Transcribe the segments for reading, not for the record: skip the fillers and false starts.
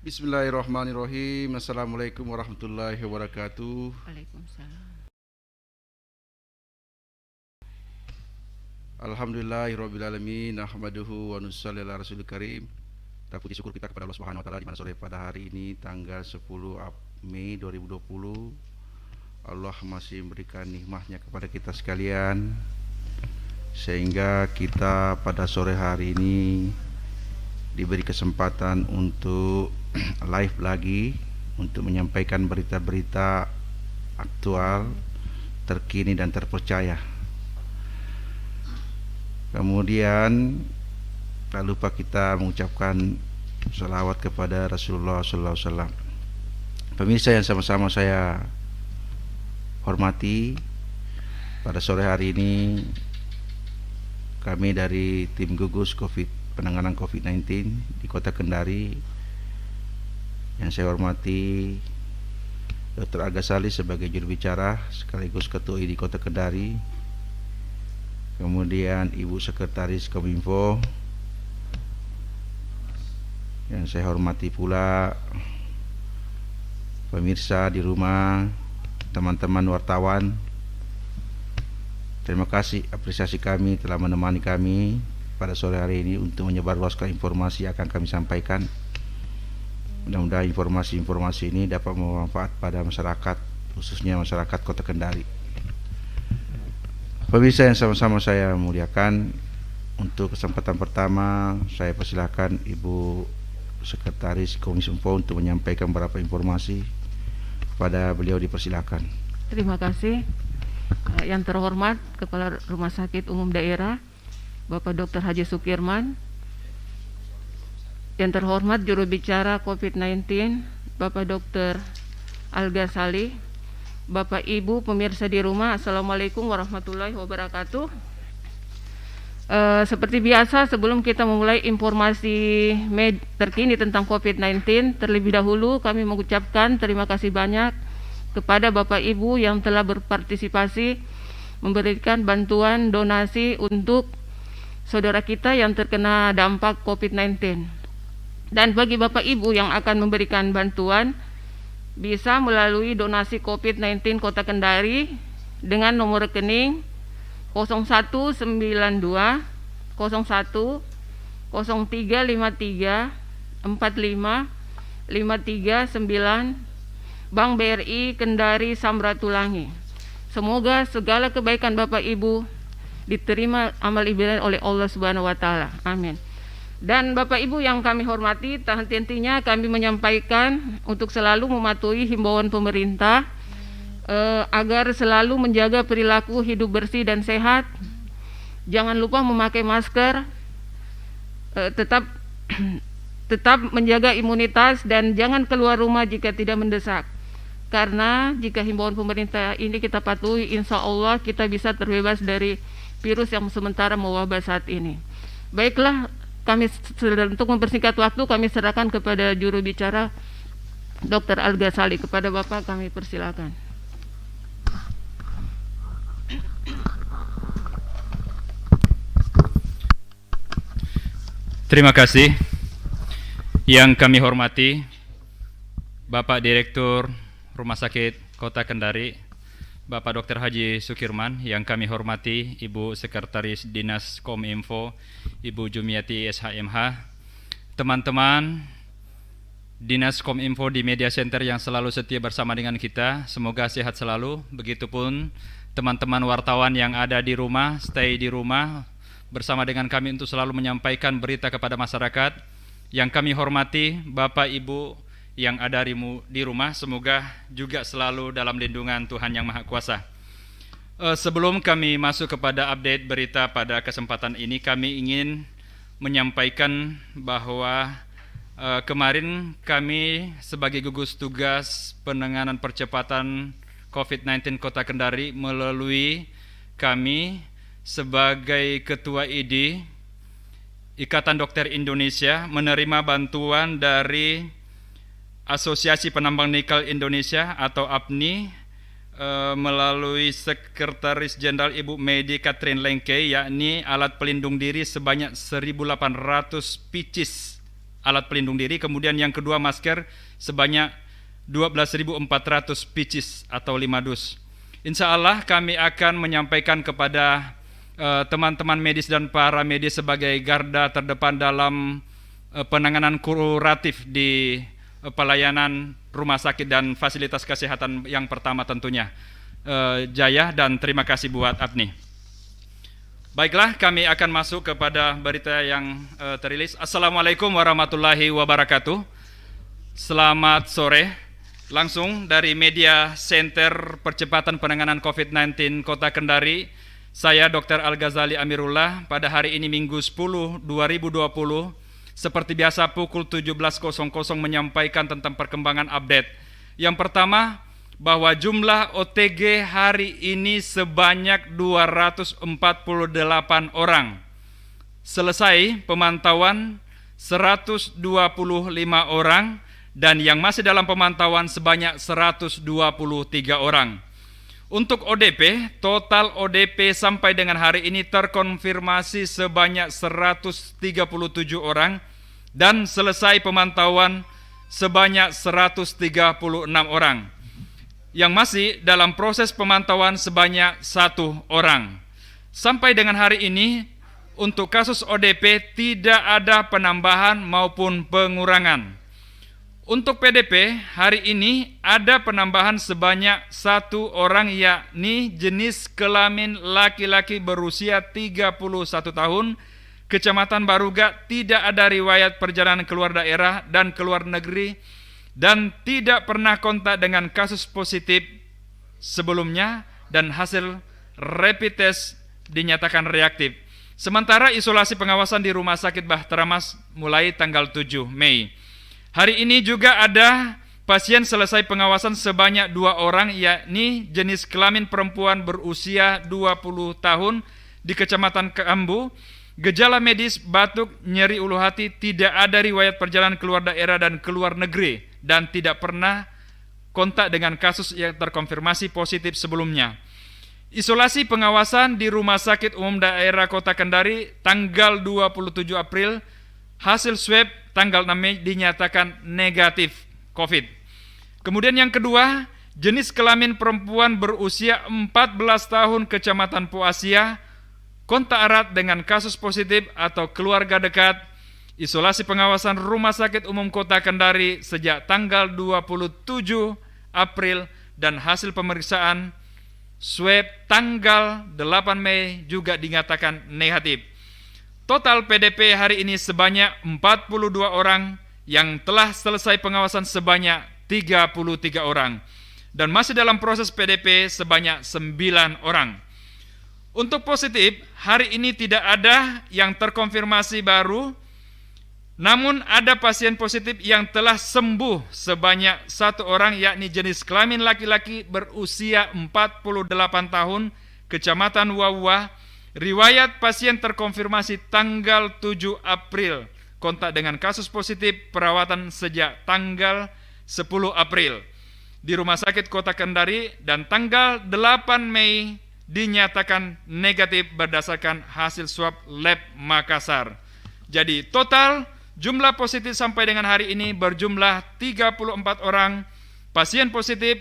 Bismillahirrahmanirrahim. Assalamualaikum warahmatullahi wabarakatuh. Waalaikumsalam. Alhamdulillahirrabbilalamin. Nahmaduhu wa nusalli ala rasulil karim. Kita puji syukur kita kepada Allah Subhanahu wa taala di mana sore pada hari ini tanggal 10 Mei 2020 Allah masih memberikan nikmatnya kepada kita sekalian sehingga kita pada sore hari ini diberi kesempatan untuk live lagi untuk menyampaikan berita-berita aktual, terkini dan terpercaya. Kemudian tak lupa kita mengucapkan salawat kepada Rasulullah SAW. Pemirsa yang sama-sama saya hormati, pada sore hari ini kami dari tim gugus penanganan COVID-19 di Kota Kendari, yang saya hormati Dr. Aga Salih sebagai juru bicara sekaligus Ketua ID Kota Kendari, kemudian Ibu Sekretaris Kominfo, yang saya hormati pula pemirsa di rumah, teman-teman wartawan. Terima kasih, apresiasi kami telah menemani kami pada sore hari ini untuk menyebarluaskan informasi yang akan kami sampaikan. Mudah-mudahan informasi-informasi ini dapat bermanfaat pada masyarakat, khususnya masyarakat Kota Kendari. Pemirsa yang sama-sama saya muliakan, untuk kesempatan pertama saya persilahkan Ibu Sekretaris Kominfo untuk menyampaikan beberapa informasi. Kepada beliau dipersilakan. Terima kasih. Yang terhormat Kepala Rumah Sakit Umum Daerah Bapak Dr. Haji Sukirman, yang terhormat juru bicara COVID-19 Bapak Dr. Alga Salih, Bapak Ibu pemirsa di rumah, Assalamualaikum warahmatullahi wabarakatuh. Seperti biasa, sebelum kita memulai informasi terkini tentang COVID-19, terlebih dahulu kami mengucapkan terima kasih banyak kepada Bapak Ibu yang telah berpartisipasi memberikan bantuan donasi untuk saudara kita yang terkena dampak COVID-19. Dan bagi Bapak Ibu yang akan memberikan bantuan, bisa melalui donasi COVID-19 Kota Kendari dengan nomor rekening 0192 01 0353 45 539 Bank BRI Kendari Samratulangi. Semoga segala kebaikan Bapak Ibu diterima amal ibadah oleh Allah Subhanahu wa taala. Amin. Dan Bapak Ibu yang kami hormati, tak henti-hentinya kami menyampaikan untuk selalu mematuhi himbauan pemerintah agar selalu menjaga perilaku hidup bersih dan sehat. Jangan lupa memakai masker, tetap menjaga imunitas, dan jangan keluar rumah jika tidak mendesak. Karena jika himbauan pemerintah ini kita patuhi, insya Allah kita bisa terbebas dari virus yang sementara mewabah saat ini. Baiklah, kami untuk mempersingkat waktu, kami serahkan kepada juru bicara Dr. Alga Salih. Kepada Bapak kami persilakan. Terima kasih. Yang kami hormati Bapak Direktur Rumah Sakit Kota Kendari, Bapak Dr. Haji Sukirman. Yang kami hormati Ibu Sekretaris Dinas Kominfo, Ibu Jumiati SHMH, teman-teman Dinas Kominfo di Media Center yang selalu setia bersama dengan kita, semoga sehat selalu. Begitupun teman-teman wartawan yang ada di rumah, stay di rumah bersama dengan kami untuk selalu menyampaikan berita kepada masyarakat. Yang kami hormati Bapak Ibu yang ada di rumah, semoga juga selalu dalam lindungan Tuhan Yang Maha Kuasa. Sebelum kami masuk kepada update berita pada kesempatan ini, kami ingin menyampaikan bahwa kemarin kami sebagai gugus tugas penanganan percepatan COVID-19 Kota Kendari, melalui kami sebagai Ketua ID Ikatan Dokter Indonesia, menerima bantuan dari Asosiasi Penambang Nikel Indonesia atau APNI melalui Sekretaris Jenderal Ibu Medi Catherine Lengke, yakni alat pelindung diri sebanyak 1.800 pieces alat pelindung diri. Kemudian yang kedua masker sebanyak 12.400 pieces atau 5 dus. Insya Allah kami akan menyampaikan kepada teman-teman medis dan para medis sebagai garda terdepan dalam penanganan kuratif di pelayanan rumah sakit dan fasilitas kesehatan yang pertama tentunya. Jaya dan terima kasih buat Apni. Baiklah, kami akan masuk kepada berita yang terilis. Assalamualaikum warahmatullahi wabarakatuh. Selamat sore. Langsung dari Media Center Percepatan Penanganan COVID-19 Kota Kendari, saya Dr. Al-Ghazali Amirullah pada hari ini Minggu 10 2020 seperti biasa pukul 17.00 menyampaikan tentang perkembangan update. Yang pertama, bahwa jumlah OTG hari ini sebanyak 248 orang. Selesai pemantauan 125 orang dan yang masih dalam pemantauan sebanyak 123 orang. Untuk ODP, total ODP sampai dengan hari ini terkonfirmasi sebanyak 137 orang dan selesai pemantauan sebanyak 136 orang. Yang masih dalam proses pemantauan sebanyak 1 orang. Sampai dengan hari ini, untuk kasus ODP tidak ada penambahan maupun pengurangan. Untuk PDP, hari ini ada penambahan sebanyak 1 orang yakni jenis kelamin laki-laki berusia 31 tahun, Kecamatan Baruga, tidak ada riwayat perjalanan keluar daerah dan keluar negeri, dan tidak pernah kontak dengan kasus positif sebelumnya dan hasil rapid test dinyatakan reaktif. Sementara isolasi pengawasan di Rumah Sakit Bahtera Mas mulai tanggal 7 Mei. Hari ini juga ada pasien selesai pengawasan sebanyak 2 orang yakni jenis kelamin perempuan berusia 20 tahun di Kecamatan Keambu. Gejala medis batuk, nyeri ulu hati, tidak ada riwayat perjalanan keluar daerah dan keluar negeri, dan tidak pernah kontak dengan kasus yang terkonfirmasi positif sebelumnya. Isolasi pengawasan di Rumah Sakit Umum Daerah Kota Kendari tanggal 27 April, hasil swab tanggal 6 Mei dinyatakan negatif COVID. Kemudian yang kedua, jenis kelamin perempuan berusia 14 tahun Kecamatan Poasia, kontak erat dengan kasus positif atau keluarga dekat, isolasi pengawasan Rumah Sakit Umum Kota Kendari sejak tanggal 27 April dan hasil pemeriksaan swab tanggal 8 Mei juga dinyatakan negatif. Total PDP hari ini sebanyak 42 orang, yang telah selesai pengawasan sebanyak 33 orang, dan masih dalam proses PDP sebanyak 9 orang. Untuk positif, hari ini tidak ada yang terkonfirmasi baru, namun ada pasien positif yang telah sembuh sebanyak 1 orang yakni jenis kelamin laki-laki berusia 48 tahun, Kecamatan Wawa, riwayat pasien terkonfirmasi tanggal 7 April, kontak dengan kasus positif perawatan sejak tanggal 10 April di Rumah Sakit Kota Kendari, dan tanggal 8 Mei dinyatakan negatif berdasarkan hasil swab lab Makassar. Jadi total jumlah positif sampai dengan hari ini berjumlah 34 orang, pasien positif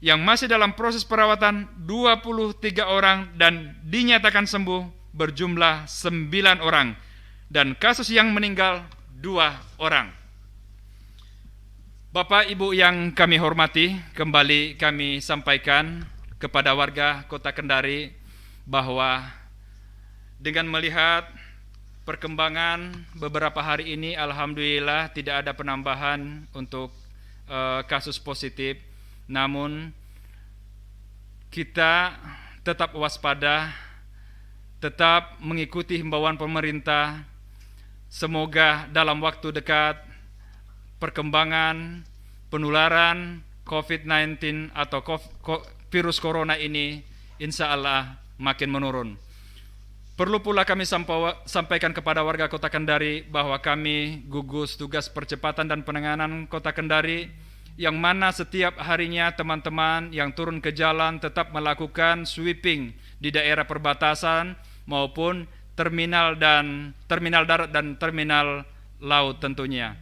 yang masih dalam proses perawatan 23 orang, dan dinyatakan sembuh berjumlah 9 orang, dan kasus yang meninggal 2 orang. Bapak Ibu yang kami hormati, kembali kami sampaikan kepada warga Kota Kendari bahwa dengan melihat perkembangan beberapa hari ini, alhamdulillah tidak ada penambahan untuk kasus positif. Namun kita tetap waspada, tetap mengikuti himbauan pemerintah. Semoga dalam waktu dekat perkembangan penularan COVID-19 atau virus corona ini insya Allah makin menurun. Perlu pula kami sampaikan kepada warga Kota Kendari bahwa kami gugus tugas percepatan dan penanganan Kota Kendari, yang mana setiap harinya teman-teman yang turun ke jalan tetap melakukan sweeping di daerah perbatasan maupun terminal darat dan terminal laut tentunya.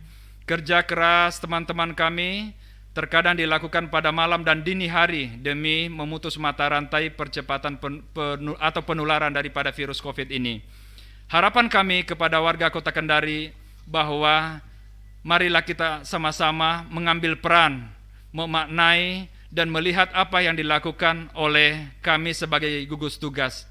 Kerja keras teman-teman kami terkadang dilakukan pada malam dan dini hari demi memutus mata rantai percepatan atau penularan daripada virus COVID ini. Harapan kami kepada warga Kota Kendari bahwa marilah kita sama-sama mengambil peran, memaknai dan melihat apa yang dilakukan oleh kami sebagai gugus tugas.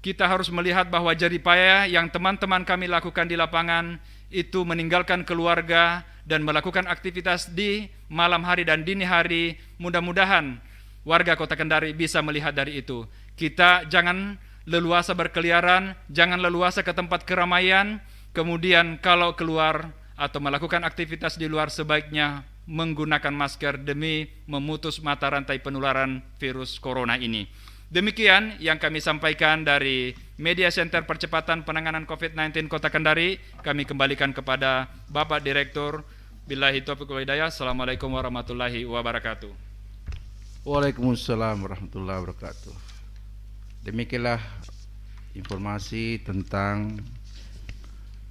Kita harus melihat bahwa jeripaya yang teman-teman kami lakukan di lapangan itu meninggalkan keluarga dan melakukan aktivitas di malam hari dan dini hari. Mudah-mudahan warga Kota Kendari bisa melihat dari itu. Kita jangan leluasa berkeliaran, jangan leluasa ke tempat keramaian, kemudian kalau keluar atau melakukan aktivitas di luar sebaiknya menggunakan masker demi memutus mata rantai penularan virus corona ini. Demikian yang kami sampaikan dari Media Center Percepatan Penanganan COVID-19 Kota Kendari. Kami kembalikan kepada Bapak Direktur. Billahi taufiq wal hidayah. Assalamualaikum warahmatullahi wabarakatuh. Waalaikumsalam warahmatullahi wabarakatuh. Demikianlah informasi tentang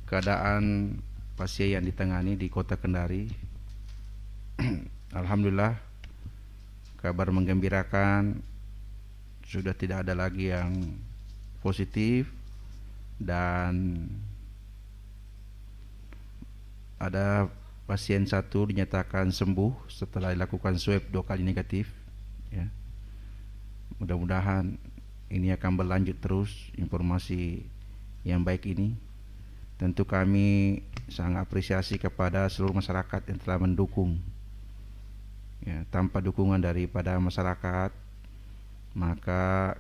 keadaan pasien yang ditangani di Kota Kendari. Alhamdulillah, kabar menggembirakan, sudah tidak ada lagi yang positif dan ada pasien satu dinyatakan sembuh setelah dilakukan swab 2 kali negatif, ya. Mudah-mudahan ini akan berlanjut terus informasi yang baik ini. Tentu kami sangat apresiasi kepada seluruh masyarakat yang telah mendukung, ya. Tanpa dukungan daripada masyarakat maka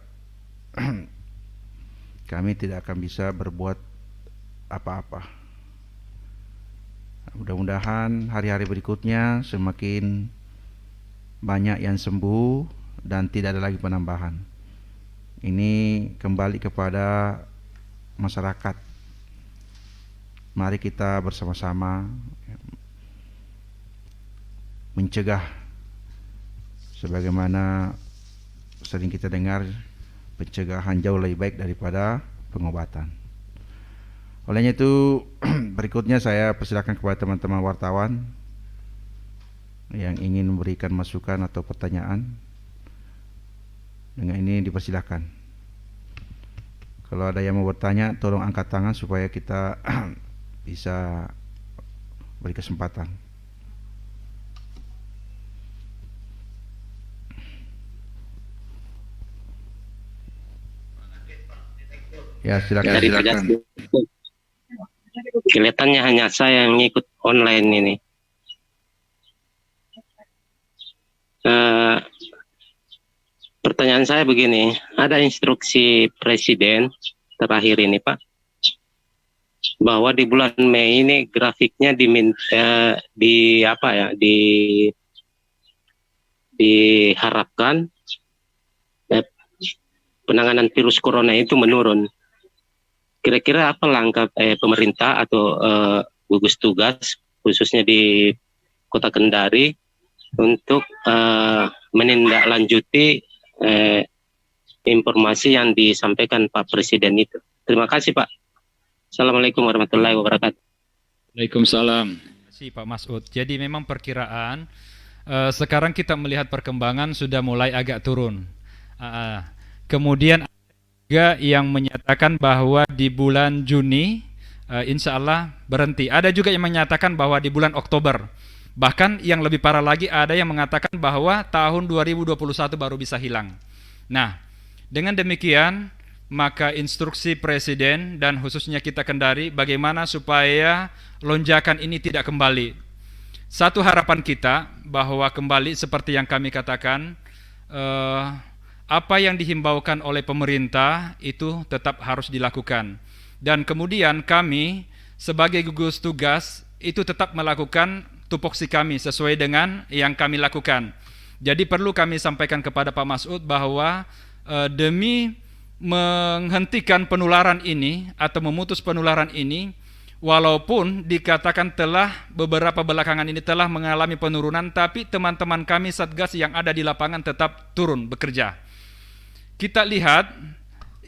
kami tidak akan bisa berbuat apa-apa. Mudah-mudahan hari-hari berikutnya semakin banyak yang sembuh dan tidak ada lagi penambahan. Ini kembali kepada masyarakat. Mari kita bersama-sama mencegah, sebagaimana sering kita dengar, pencegahan jauh lebih baik daripada pengobatan. Olehnya itu berikutnya saya persilakan kepada teman-teman wartawan yang ingin memberikan masukan atau pertanyaan. Dengan ini dipersilakan. Kalau ada yang mau bertanya, tolong angkat tangan supaya kita bisa beri kesempatan. Ya, silakan. Kelihatannya hanya saya yang ikut online ini. Pertanyaan saya begini, ada instruksi Presiden terakhir ini, Pak, bahwa di bulan Mei ini grafiknya diharapkan penanganan virus corona itu menurun. Kira-kira apa langkah pemerintah atau gugus tugas khususnya di Kota Kendari untuk menindaklanjuti informasi yang disampaikan Pak Presiden itu? Terima kasih, Pak. Assalamualaikum warahmatullahi wabarakatuh. Waalaikumsalam. Terima kasih Pak Masud. Jadi memang perkiraan sekarang kita melihat perkembangan sudah mulai agak turun. Kemudian juga yang menyatakan bahwa di bulan Juni insya Allah berhenti. Ada juga yang menyatakan bahwa di bulan Oktober. Bahkan yang lebih parah lagi ada yang mengatakan bahwa tahun 2021 baru bisa hilang. Nah, dengan demikian maka instruksi Presiden dan khususnya kita Kendari bagaimana supaya lonjakan ini tidak kembali. Satu harapan kita bahwa kembali seperti yang kami katakan, apa yang dihimbaukan oleh pemerintah itu tetap harus dilakukan. Dan kemudian kami sebagai gugus tugas itu tetap melakukan tupoksi kami sesuai dengan yang kami lakukan. Jadi perlu kami sampaikan kepada Pak Masud bahwa demi menghentikan penularan ini atau memutus penularan ini, walaupun dikatakan telah beberapa belakangan ini telah mengalami penurunan, tapi teman-teman kami Satgas yang ada di lapangan tetap turun bekerja. Kita lihat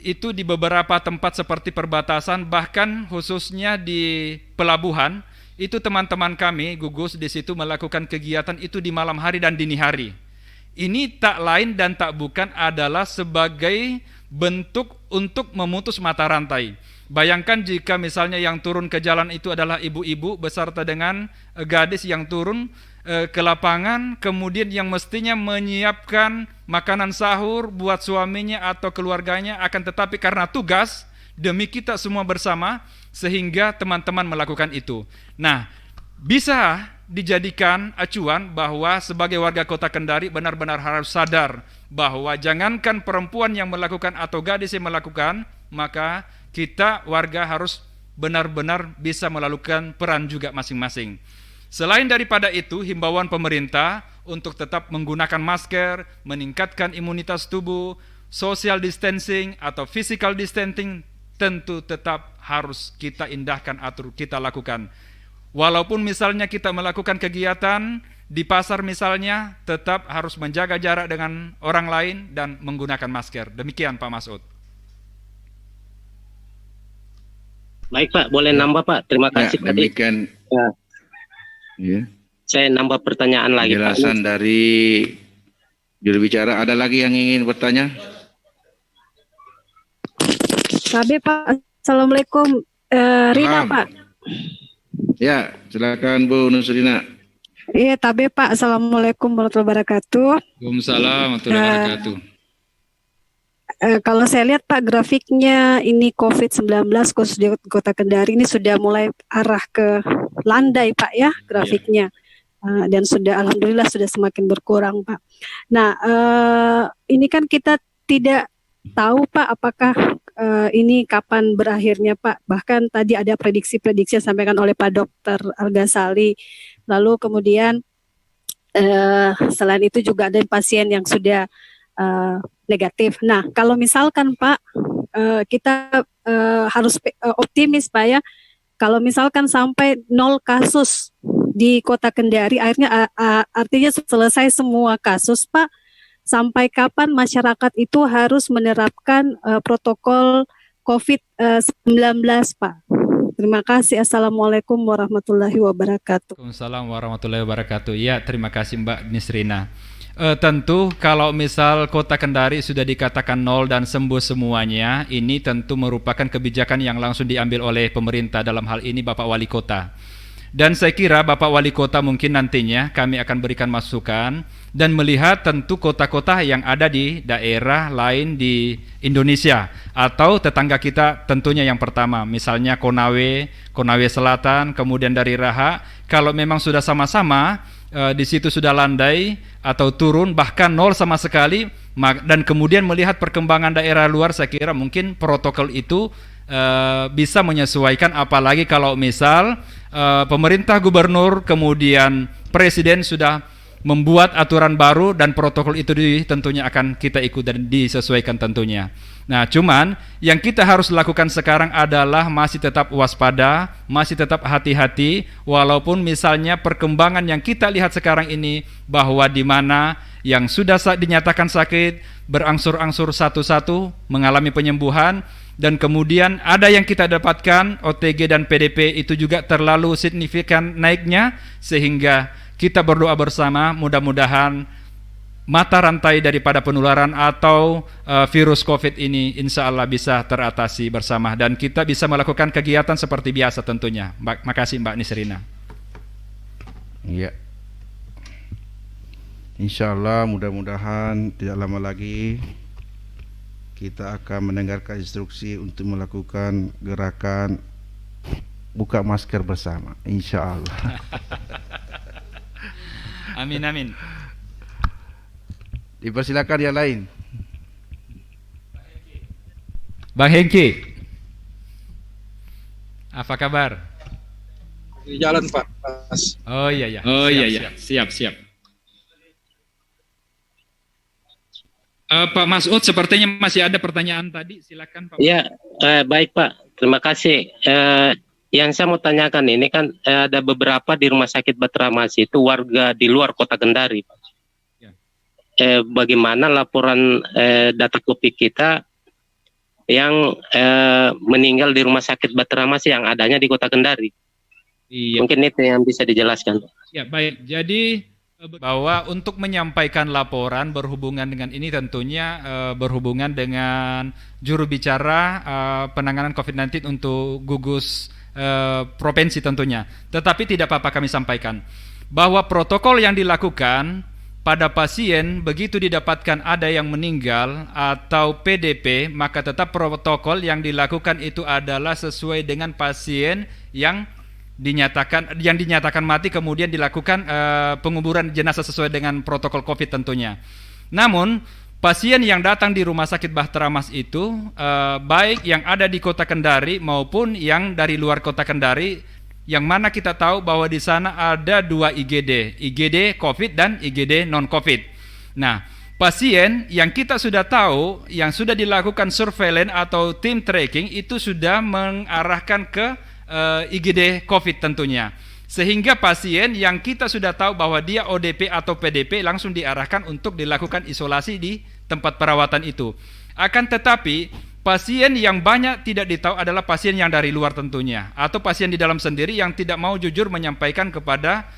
itu di beberapa tempat seperti perbatasan, bahkan khususnya di pelabuhan, itu teman-teman kami gugus di situ melakukan kegiatan itu di malam hari dan dini hari. Ini tak lain dan tak bukan adalah sebagai bentuk untuk memutus mata rantai. Bayangkan jika misalnya yang turun ke jalan itu adalah ibu-ibu beserta dengan gadis yang turun ke lapangan, kemudian yang mestinya menyiapkan makanan sahur buat suaminya atau keluarganya, akan tetapi karena tugas demi kita semua bersama, sehingga teman-teman melakukan itu. Nah, bisa dijadikan acuan bahwa sebagai warga Kota Kendari benar-benar harus sadar bahwa jangankan perempuan yang melakukan atau gadis yang melakukan, maka kita warga harus benar-benar bisa melakukan peran juga masing-masing. Selain daripada itu, himbauan pemerintah untuk tetap menggunakan masker, meningkatkan imunitas tubuh, social distancing atau physical distancing tentu tetap harus kita indahkan atau kita lakukan. Walaupun misalnya kita melakukan kegiatan di pasar misalnya, tetap harus menjaga jarak dengan orang lain dan menggunakan masker. Demikian Pak Masud. Baik Pak, boleh nambah Pak. Terima kasih tadi. Demikian. Ya. Saya nambah pertanyaan lagi Pak. Penjelasan dari juru bicara. Ada lagi yang ingin bertanya? Tabe Pak, Assalamualaikum. Rina Pak. Ya, silakan Bu Nusrina. Iya Tabe Pak, Assalamualaikum warahmatullahi wabarakatuh. Waalaikumsalam warahmatullahi wabarakatuh. Kalau saya lihat Pak grafiknya ini COVID-19 khusus di Kota Kendari ini sudah mulai arah ke landai Pak ya grafiknya. Dan sudah alhamdulillah sudah semakin berkurang Pak. Nah ini kan kita tidak tahu Pak apakah ini kapan berakhirnya Pak. Bahkan tadi ada prediksi-prediksi yang disampaikan oleh Pak Dr. Al-Ghazali. Lalu kemudian selain itu juga ada pasien yang sudah negatif. Nah, kalau misalkan Pak, kita harus optimis Pak ya. Kalau misalkan sampai 0 kasus di Kota Kendari, akhirnya artinya selesai semua kasus Pak. Sampai kapan masyarakat itu harus menerapkan protokol COVID-19 Pak? Terima kasih. Assalamualaikum warahmatullahi wabarakatuh. Waalaikumsalam warahmatullahi wabarakatuh. Ya, terima kasih Mbak Nisrina. Tentu kalau misal Kota Kendari sudah dikatakan 0 dan sembuh semuanya, ini tentu merupakan kebijakan yang langsung diambil oleh pemerintah, dalam hal ini Bapak Wali Kota. Dan saya kira Bapak Wali Kota mungkin nantinya kami akan berikan masukan dan melihat tentu kota-kota yang ada di daerah lain di Indonesia atau tetangga kita tentunya yang pertama, misalnya Konawe Selatan, kemudian dari Raha, kalau memang sudah sama-sama di situ sudah landai atau turun bahkan 0 sama sekali, dan kemudian melihat perkembangan daerah luar, saya kira mungkin protokol itu bisa menyesuaikan, apalagi kalau misal pemerintah gubernur kemudian presiden sudah membuat aturan baru dan protokol itu tentunya akan kita ikut dan disesuaikan tentunya. Nah, cuman yang kita harus lakukan sekarang adalah masih tetap waspada, masih tetap hati-hati, walaupun misalnya perkembangan yang kita lihat sekarang ini bahwa di mana yang sudah dinyatakan sakit berangsur-angsur satu-satu mengalami penyembuhan, dan kemudian ada yang kita dapatkan OTG dan PDP itu juga terlalu signifikan naiknya, sehingga kita berdoa bersama mudah-mudahan mata rantai daripada penularan atau virus COVID ini insya Allah bisa teratasi bersama dan kita bisa melakukan kegiatan seperti biasa tentunya. Makasih Mbak Nisrina. Iya. Insya Allah mudah-mudahan tidak lama lagi kita akan mendengarkan instruksi untuk melakukan gerakan buka masker bersama. Insya Allah. Amin amin. Dipersilakan yang lain. Bang Hengki, apa kabar? Di jalan Pak. Mas. Oh iya. Siap. Pak Masud, sepertinya masih ada pertanyaan tadi. Silakan Pak. Ya, baik Pak. Terima kasih. Yang saya mau tanyakan ini kan ada beberapa di Rumah Sakit Batramasi itu warga di luar Kota Kendari, Pak. Ya. Bagaimana laporan data COVID kita yang meninggal di Rumah Sakit Batramasi yang adanya di Kota Kendari? Iya. Mungkin itu yang bisa dijelaskan. Ya, baik. Jadi bahwa untuk menyampaikan laporan berhubungan dengan ini tentunya berhubungan dengan juru bicara penanganan COVID-19 untuk gugus provinsi tentunya. Tetapi tidak apa-apa kami sampaikan bahwa protokol yang dilakukan pada pasien begitu didapatkan ada yang meninggal atau PDP, maka tetap protokol yang dilakukan itu adalah sesuai dengan pasien yang dinyatakan mati, kemudian dilakukan penguburan jenazah sesuai dengan protokol COVID tentunya. Namun pasien yang datang di Rumah Sakit Bahtera Mas itu baik yang ada di Kota Kendari maupun yang dari luar Kota Kendari, yang mana kita tahu bahwa di sana ada 2 IGD COVID dan IGD non-COVID. Nah, pasien yang kita sudah tahu yang sudah dilakukan surveillance atau tim tracking itu sudah mengarahkan ke IGD COVID tentunya. Sehingga pasien yang kita sudah tahu bahwa dia ODP atau PDP langsung diarahkan untuk dilakukan isolasi di tempat perawatan itu. Akan tetapi pasien yang banyak tidak ditahu adalah pasien yang dari luar tentunya, atau pasien di dalam sendiri yang tidak mau jujur menyampaikan kepada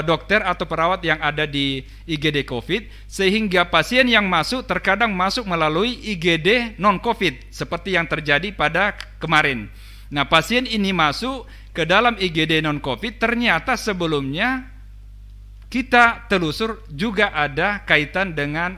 dokter atau perawat yang ada di IGD COVID, sehingga pasien yang masuk terkadang masuk melalui IGD non-COVID seperti yang terjadi pada kemarin. Nah, pasien ini masuk ke dalam IGD non-COVID, ternyata sebelumnya kita telusur juga ada kaitan dengan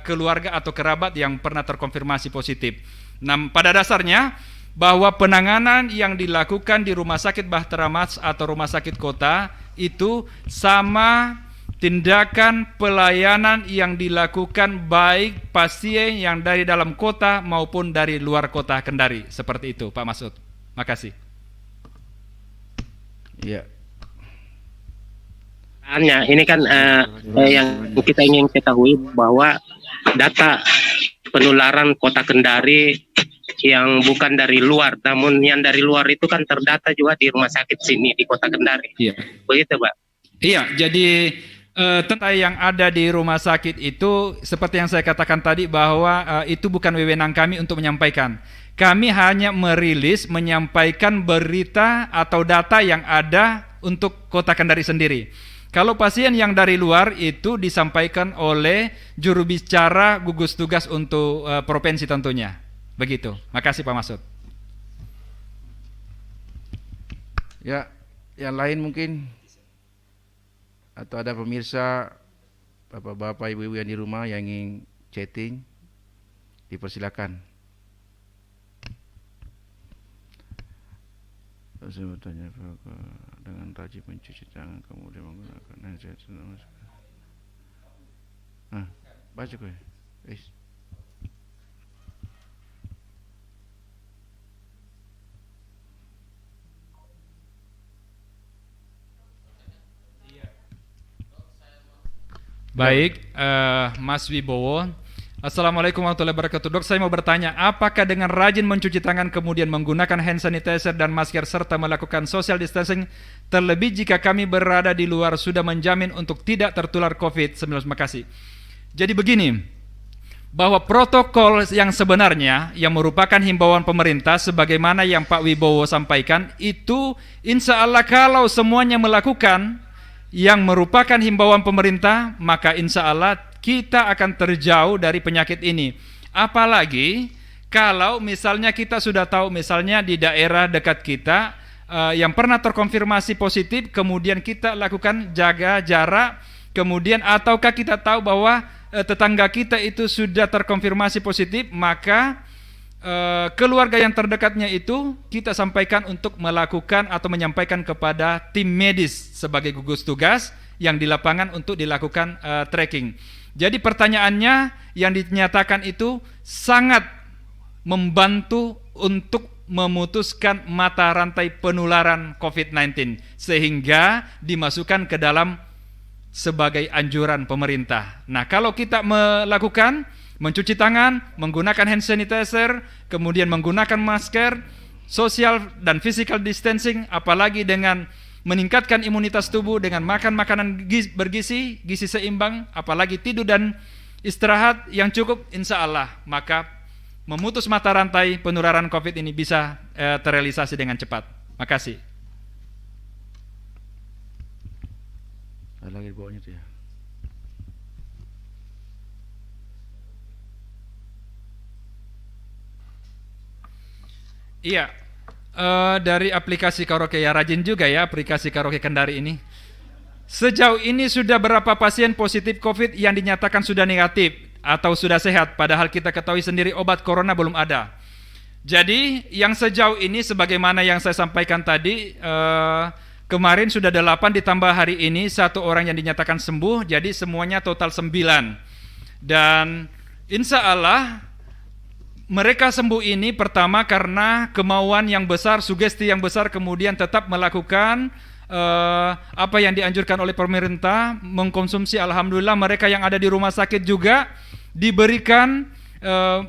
keluarga atau kerabat yang pernah terkonfirmasi positif. Nah, pada dasarnya bahwa penanganan yang dilakukan di Rumah Sakit Bahtera Mas atau Rumah Sakit Kota itu sama tindakan pelayanan yang dilakukan baik pasien yang dari dalam kota maupun dari luar Kota Kendari. Seperti itu, Pak Masud. Makasih. Ya. Ini kan yang kita ingin ketahui bahwa data penularan Kota Kendari yang bukan dari luar, namun yang dari luar itu kan terdata juga di rumah sakit sini di Kota Kendari. Iya. Begitu, Pak? Iya, jadi tentang yang ada di rumah sakit itu seperti yang saya katakan tadi bahwa itu bukan wewenang kami untuk menyampaikan. Kami hanya merilis, menyampaikan berita atau data yang ada untuk Kota Kendari sendiri. Kalau pasien yang dari luar itu disampaikan oleh juru bicara gugus tugas untuk provinsi tentunya. Begitu. Makasih Pak Masud. Ya, yang lain mungkin atau ada pemirsa bapak-bapak ibu-ibu yang di rumah yang ingin chatting, dipersilakan. Saya bertanya dengan rajin mencuci tangan kemudian menggunakan hand sanitizer. Baca gue. Baik, Mas Wibowo. Assalamualaikum warahmatullahi wabarakatuh. Dok, saya mau bertanya, apakah dengan rajin mencuci tangan kemudian menggunakan hand sanitizer dan masker serta melakukan social distancing, terlebih jika kami berada di luar, sudah menjamin untuk tidak tertular COVID-19? Makasih. Jadi begini, bahwa protokol yang sebenarnya yang merupakan himbauan pemerintah sebagaimana yang Pak Wibowo sampaikan, itu insya Allah kalau semuanya melakukan yang merupakan himbauan pemerintah, maka insya Allah kita akan terjauh dari penyakit ini. Apalagi kalau misalnya kita sudah tahu misalnya di daerah dekat kita yang pernah terkonfirmasi positif, kemudian kita lakukan jaga jarak, kemudian ataukah kita tahu bahwa tetangga kita itu sudah terkonfirmasi positif, maka keluarga yang terdekatnya itu kita sampaikan untuk melakukan atau menyampaikan kepada tim medis sebagai gugus tugas yang di lapangan untuk dilakukan tracking. Jadi pertanyaannya yang dinyatakan itu sangat membantu untuk memutuskan mata rantai penularan COVID-19 sehingga dimasukkan ke dalam sebagai anjuran pemerintah. Nah, kalau kita melakukan mencuci tangan, menggunakan hand sanitizer, kemudian menggunakan masker, social dan physical distancing, apalagi dengan meningkatkan imunitas tubuh dengan makan makanan bergizi, gizi seimbang, apalagi tidur dan istirahat yang cukup, insya Allah maka memutus mata rantai penularan COVID ini bisa terrealisasi dengan cepat. Makasih. Ada lagi di bawahnya tuh ya. Iya, dari aplikasi karaoke ya, rajin juga ya aplikasi karaoke Kendari ini. Sejauh ini sudah berapa pasien positif COVID yang dinyatakan sudah negatif atau sudah sehat, padahal kita ketahui sendiri obat corona belum ada. Jadi yang sejauh ini sebagaimana yang saya sampaikan tadi, kemarin sudah 8 ditambah hari ini 1 orang yang dinyatakan sembuh, jadi semuanya total 9. Dan insya Allah mereka sembuh ini pertama karena kemauan yang besar, sugesti yang besar, kemudian tetap melakukan apa yang dianjurkan oleh pemerintah, mengkonsumsi. Alhamdulillah mereka yang ada di rumah sakit juga diberikan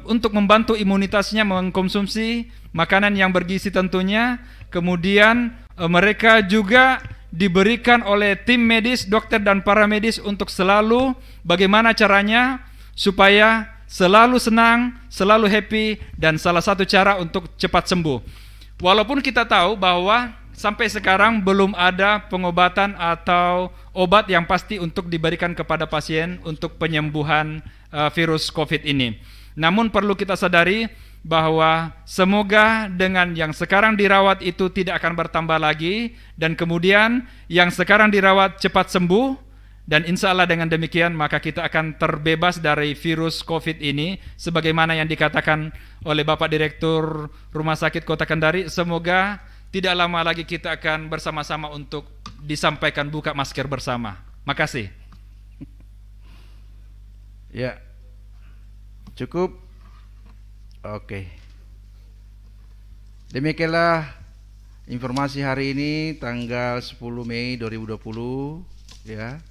untuk membantu imunitasnya, mengkonsumsi makanan yang bergizi tentunya. Kemudian mereka juga diberikan oleh tim medis, dokter dan para medis untuk selalu bagaimana caranya supaya selalu senang, selalu happy, dan salah satu cara untuk cepat sembuh. Walaupun kita tahu bahwa sampai sekarang belum ada pengobatan atau obat yang pasti untuk diberikan kepada pasien untuk penyembuhan virus COVID ini. Namun perlu kita sadari bahwa semoga dengan yang sekarang dirawat itu tidak akan bertambah lagi, dan kemudian yang sekarang dirawat cepat sembuh, dan insya Allah dengan demikian maka kita akan terbebas dari virus COVID ini sebagaimana yang dikatakan oleh Bapak Direktur Rumah Sakit Kota Kendari. Semoga tidak lama lagi kita akan bersama-sama untuk disampaikan buka masker bersama. Makasih. Ya, cukup. Oke. Demikianlah informasi hari ini tanggal 10 Mei 2020 ya.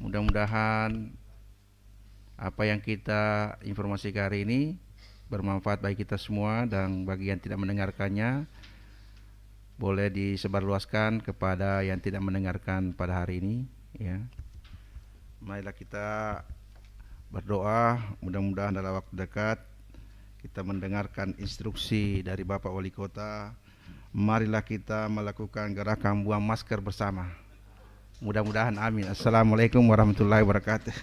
Mudah-mudahan apa yang kita informasikan hari ini bermanfaat bagi kita semua, dan bagi yang tidak mendengarkannya boleh disebarluaskan kepada yang tidak mendengarkan pada hari ini ya. Marilah kita berdoa, mudah-mudahan dalam waktu dekat kita mendengarkan instruksi dari Bapak Wali Kota. Marilah kita melakukan gerakan buang masker bersama. Mudah-mudahan amin. Assalamualaikum warahmatullahi wabarakatuh.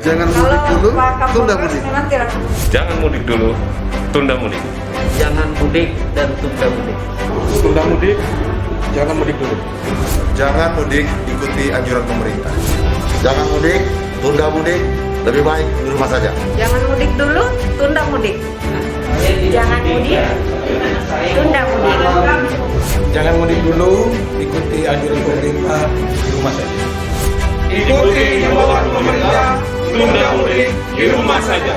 Jangan mudik dulu, tunda mudik. Jangan mudik dulu, tunda mudik. Jangan mudik dan tunda mudik. Tunda mudik, jangan mudik dulu. Jangan mudik, ikuti anjuran pemerintah. Jangan mudik, tunda mudik, lebih baik di rumah saja. Jangan mudik dulu, tunda mudik. Jangan mudik, tunda mudik. Jangan mudik dulu, ikuti anjuran pemerintah, di rumah saja. Ikuti himbauan pemerintah, tunda mudik di rumah saja.